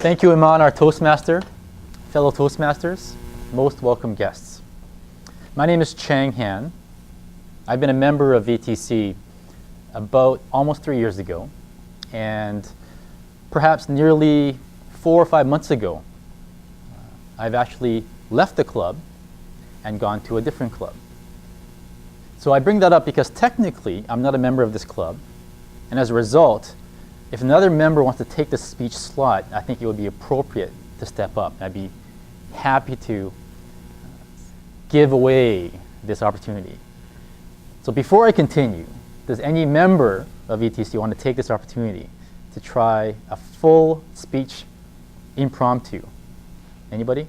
Thank you, Iman, our Toastmaster, fellow Toastmasters, most welcome guests. My name is Chang. I've been a member of VTC about almost 3 years ago, and perhaps nearly 4 or 5 months ago, I've actually left the club and gone to a different club. So I bring that up because technically I'm not a member of this club, and as a result, if another member wants to take the speech slot, I think it would be appropriate to step up. I'd be happy to give away this opportunity. So before I continue, does any member of VTC want to take this opportunity to try a full speech impromptu? Anybody?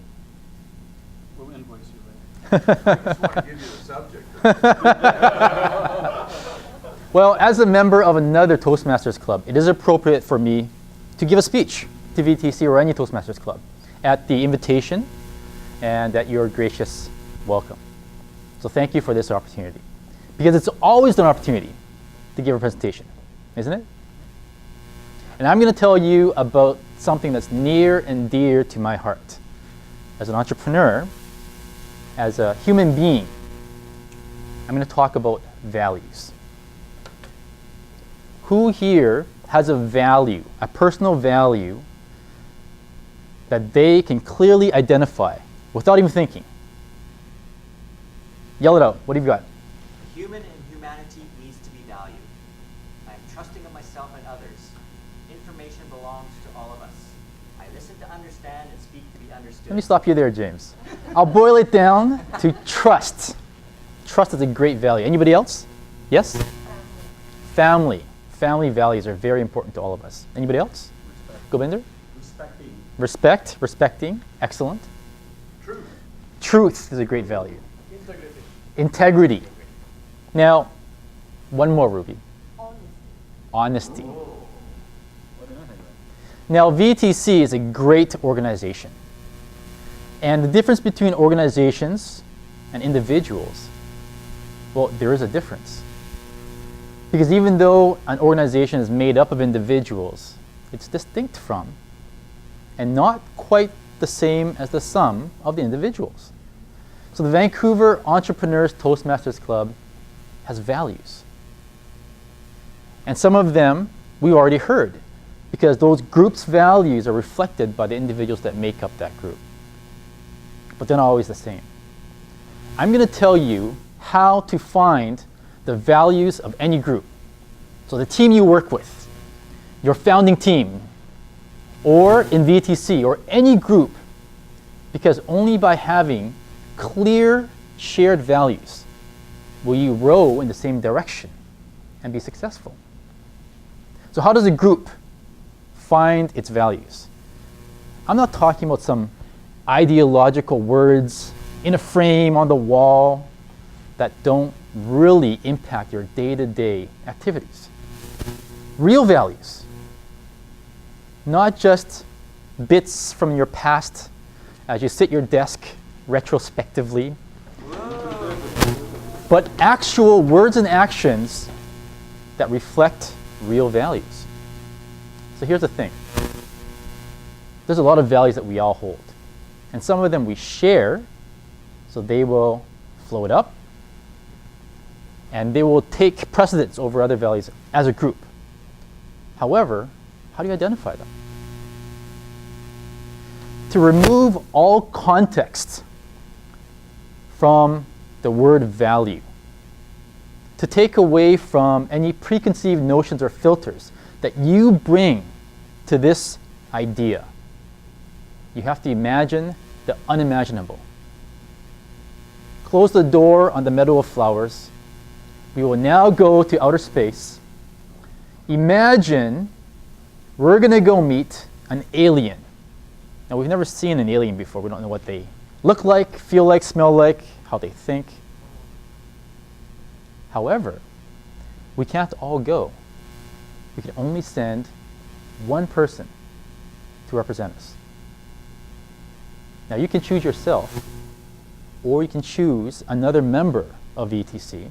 We'll invoice you later. I just want to give you the subject. Well, as a member of another Toastmasters club, it is appropriate for me to give a speech to VTC or any Toastmasters club at the invitation and at your gracious welcome. So thank you for this opportunity. Because it's always an opportunity to give a presentation, isn't it? And I'm going to tell you about something that's near and dear to my heart. As an entrepreneur, as a human being, I'm going to talk about values. Who here has a value, a personal value, that they can clearly identify without even thinking? Yell it out. What have you got? Human and humanity needs to be valued. I am trusting of myself and others. Information belongs to all of us. I listen to understand and speak to be understood. Let me stop you there, James. I'll boil it down to trust. Trust is a great value. Anybody else? Yes? Family. Family values are very important to all of us. Anybody else? Respect. Gobinder? Respecting. Respect. Respecting. Excellent. Truth. Truth is a great value. Integrity. Integrity. Now, one more, Ruby. Honesty. Oh. Now, VTC is a great organization. And the difference between organizations and individuals, well, there is a difference. Because even though an organization is made up of individuals, it's distinct from and not quite the same as the sum of the individuals. So the Vancouver Entrepreneurs Toastmasters Club has values. And some of them we already heard, because those groups' values are reflected by the individuals that make up that group. But they're not always the same. I'm going to tell you how to find the values of any group. So the team you work with, your founding team, or in VTC, or any group, because only by having clear shared values will you row in the same direction and be successful. So how does a group find its values? I'm not talking about some ideological words in a frame on the wall that don't really impact your day-to-day activities. Real values, not just bits from your past as you sit at your desk retrospectively, but actual words and actions that reflect real values. So here's the thing. There's a lot of values that we all hold. And some of them we share, so they will float up, and they will take precedence over other values as a group. However, how do you identify them? To remove all context from the word value, to take away from any preconceived notions or filters that you bring to this idea, you have to imagine the unimaginable. Close the door on the meadow of flowers. We will now go to outer space. Imagine we're going to go meet an alien. Now, we've never seen an alien before. We don't know what they look like, feel like, smell like, how they think. However, we can't all go. We can only send one person to represent us. Now, you can choose yourself, or you can choose another member of VTC.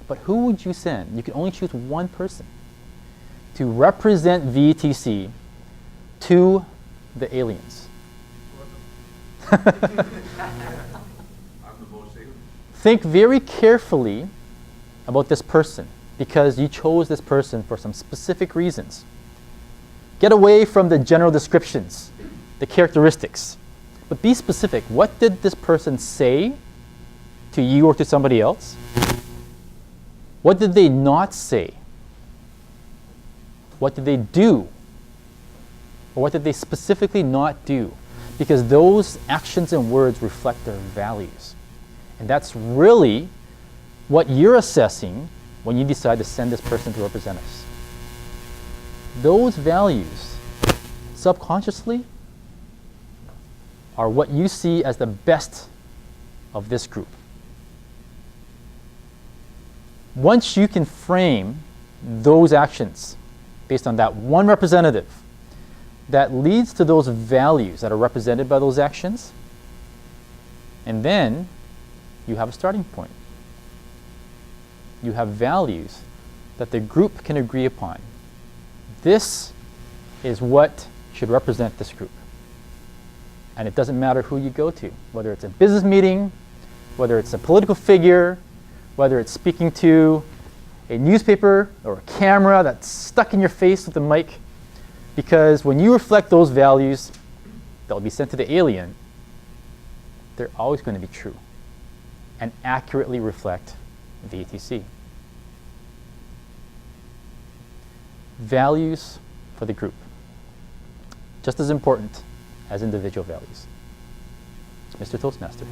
But who would you send? You can only choose one person to represent VTC to the aliens. I'm the most alien. Think very carefully about this person because you chose this person for some specific reasons. Get away from the general descriptions, the characteristics, but be specific. What did this person say to you or to somebody else? What did they not say? What did they do? Or what did they specifically not do? Because those actions and words reflect their values. And that's really what you're assessing when you decide to send this person to represent us. Those values, subconsciously, are what you see as the best of this group. Once you can frame those actions based on that one representative that leads to those values that are represented by those actions, and then you have a starting point. You have values that the group can agree upon. This is what should represent this group. And it doesn't matter who you go to, whether it's a business meeting, whether it's a political figure, whether it's speaking to a newspaper or a camera that's stuck in your face with a mic. Because when you reflect those values that will be sent to the alien, they're always going to be true and accurately reflect the ATC. Values for the group, just as important as individual values. It's Mr. Toastmaster.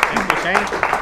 Thank you, Chang.